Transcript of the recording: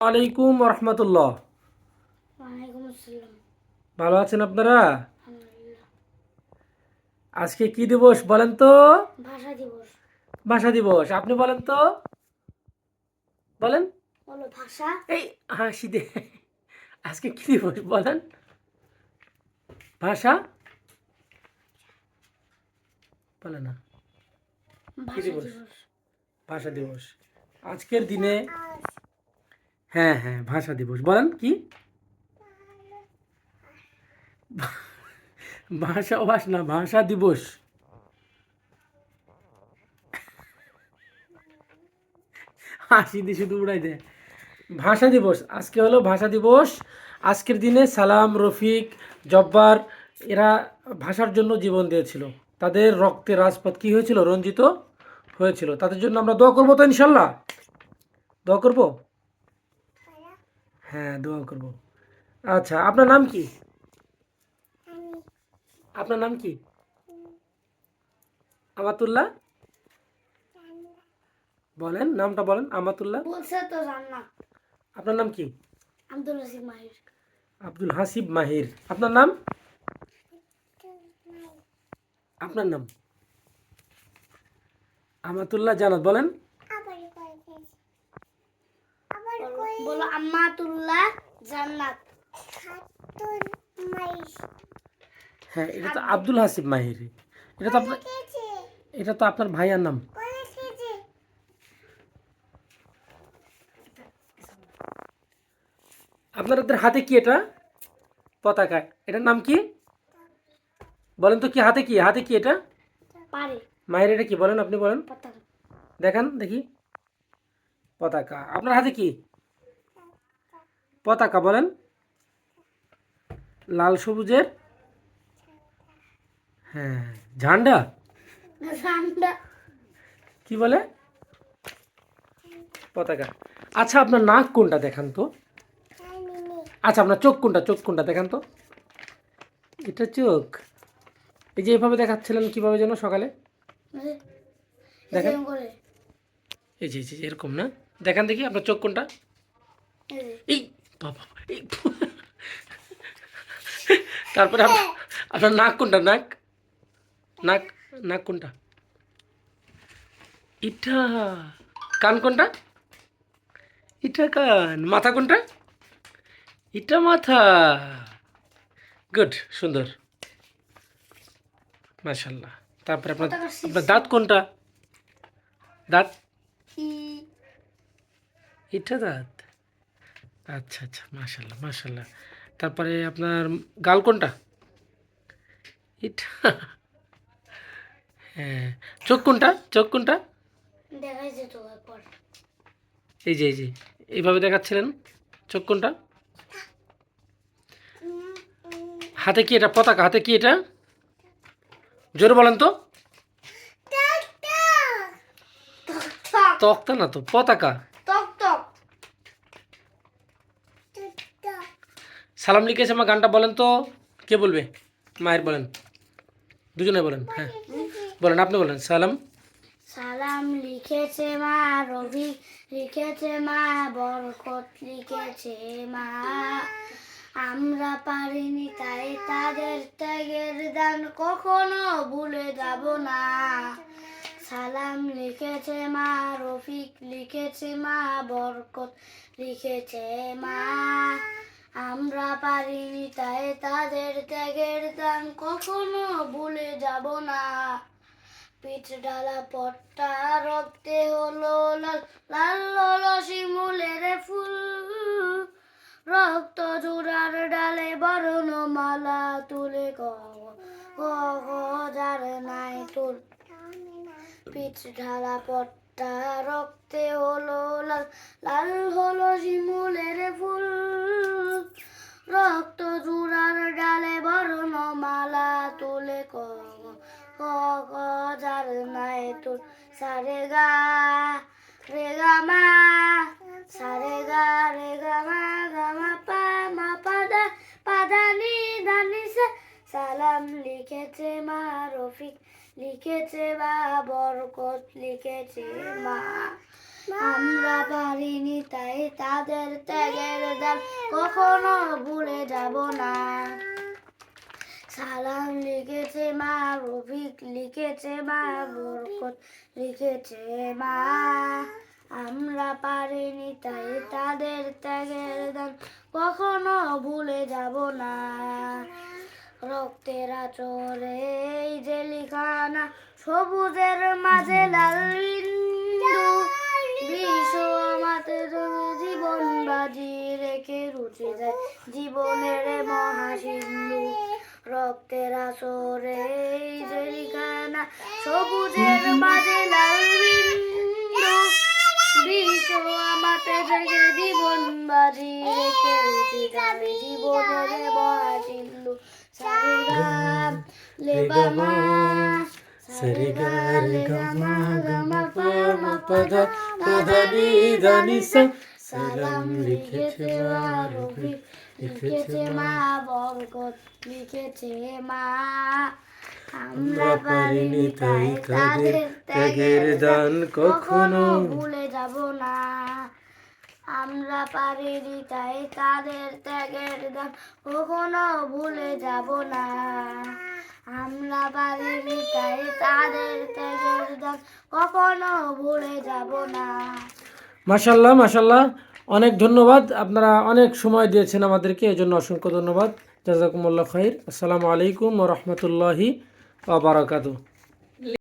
আলাইকুম রহমতুল্লাহ। ওয়ালাইকুম আসসালাম। ভালো আছেন আপনারা? আলহামদুলিল্লাহ। আজকে কি দিবস বলেন তো? ভাষা দিবস। ভাষা দিবস। আপনি বলেন তো, বলেন। বলো ভাষা। এই হাসি দে। আজকে কি দিবস বলেন? ভাষা বলে না। কি ভাষা দিবস? দিবস। ভাষা দিবস। আজকের দিনে হ্যাঁ হ্যাঁ ভাষা দিবস বলেন কি? ভাষা ভাষ না, ভাষা দিবস। হাসি দিয়ে শুধু উড়াই দেয়। ভাষা দিবস আজকে হলো ভাষা দিবস। আজকের দিনে সালাম, রফিক, জব্বার এরা ভাষার জন্য জীবন দিয়েছিল। তাদের রক্তে রাজপথ কি হয়েছিল? রঞ্জিত হয়েছিল। তাদের জন্য আমরা দোয়া করবো তো ইনশাল্লাহ। দোয়া করবো। হ্যাঁ দোয়া করব। আচ্ছা, আপনার নাম কি? আপনার নাম কি? আমাতুল্লাহ। বলেন নামটা বলেন। আমাতুল্লাহ। বলছে তো জান্নাত। আপনার নাম কি? আব্দুল হাসিব মাহির। আব্দুল হাসিব মাহির। আপনার নাম? আপনার নাম? আমাতুল্লাহ জানাত। বলেন। বলো আম্মাতুল্লাহ জান্নাত। হ্যাঁ, এটা তো আব্দুল হাসিব মাহির। এটা তো আপনার, এটা তো আপনার ভাইয়ার নাম। আপনাদের হাতে কি এটা? পতাকা। এটার নাম কি? বলেন তো কি হাতে কি? হাতে কি এটা? পারে। মায়ের এটা কি বলেন? আপনি বলেন। পতাকা। দেখান দেখি। পতাকা। আপনার হাতে কি? পতাকা বলেন। লাল সবুজের হ্যাঁ ঝান্ডা। ঝান্ডা। কি বলে? পতাকা। আচ্ছা, আপনার নাক কোনটা দেখান তো? আচ্ছা, আপনার চোখ কোনটা? চোখ কোনটা দেখান তো? এটা চোখ। এই যে এভাবে দেখাচ্ছিলেন কিভাবে যেন সকালে? দেখেন। করে। এই যে এরকম না? দেখান দেখি আপনার চোখ কোনটা? এই বাবা, এই তারপরে আপনার নাক কোনটা? নাক নাক নাক কোনটা? এটা। কান কোনটা? এটা কান। মাথা কোনটা? এটা মাথা। গুড, সুন্দর, মাশাল্লাহ। তারপরে আপনার আপনার দাঁত কোনটা? দাঁত। এটা দাঁত। আচ্ছা আচ্ছা, মাশাল্লাহ মাশাল্লাহ। তারপরে আপনার গাল কোনটা? এটা। হ্যাঁ। চোখ কোনটা? চোখ কোনটা? দেখাই যেত একবার। এই যে এইভাবে দেখাচ্ছিলেন। চোখ কোনটা? হাতে কি এটা? পতাকা। হাতে কি এটা? জোরে বলেন তো। তক্তা না তো, পতাকা। সালাম লিখেছে আমার। গানটা বলেন তো। কে বলবে? মায়ের বলেন। দুজনে বলেন। হ্যাঁ বলেন, আপনি বলেন। সালাম। সালাম লিখেছে মা, রবি লিখেছে মা, বরকত লিখেছে মা। আমরা পারিনি তাই তাদের ত্যাগের দান কখনো ভুলে যাব না। সালাম লিখেছে মা, রফিক লিখেছে মা, বরকত লিখেছে মা। আমরা পারিনি তাই তাদের ত্যাগের দান কখনো ভুলে যাব না। পিঠ ঢালা পট্টা রক্তে হলো লাল, লাল হলো শিমুলের ফুল। রক্ত জোড়ার ডালে বর্ণমালা তুলে যার নাই তুল। পিঠ ঢালা পট্টা রক্তে হলো লাল, লাল হলো শিমুলের ফুল। রক্ত জোড়ার ডালে বর্ণমালা তুলে যার নাই তুল। সারে গা রে গা মা, সারে গা রে গা মা, গা মা পা, মা পা দা, পা দা নি, দা নি সা। সালাম লিখেছে মা, রফিক লিখেছে মা, বরকত লিখেছে মা। আমরা পারিনি তাই তাদের ত্যাগের দান কখনো ভুলে যাব না। সালাম লিখেছে মা, রফিক লিখেছে মা, বরকত লিখেছে মা। আমরা পারিনি তাই তাদের ত্যাগের দান কখনো ভুলে যাব না। রক্তের আচরে এই যে লিখানা, সবুজের মাঝে লাল বিন্দু, বিশ্ব আমাদের জীবন বাজি রেখে রুচে যায় জীবনের মহাসিন্ধু। রক্তের আসরে এই যে লিখানা, সবুজের মাঝে লাল বিন্দু, বিশ্ব আমাদের জীবন বাজি রেখে রুচে যাবে জীবনের মহাসিন্ধু। সারে গা লে গা মা, সারে গা লে গা মা, গা মা পা মা পা ধা, পা ধা নি ধা নি সা। সালাম লিখেছে মা, রফিক লিখেছে মা, বরকত লিখেছে মা। আমরা পারিনি তাই তাদের ত্যাগের দান কখনো ভুলে যাব না। আমরা পারিনি তাই তাদের ত্যাগের দান কখনো ভুলে যাব না। আমরা পারিনি তাই তাদের ত্যাগের দান কখনো ভুলে যাব না। মাশাল্লাহ মাশাল্লাহ, অনেক ধন্যবাদ, আপনারা অনেক সময় দিয়েছেন আমাদেরকে, এজন্য অসংখ্য ধন্যবাদ। জাযাকুমুল্লাহ খাইর। আসসালামু আলাইকুম ওয়া রাহমাতুল্লাহি ওয়া বারাকাতুহু।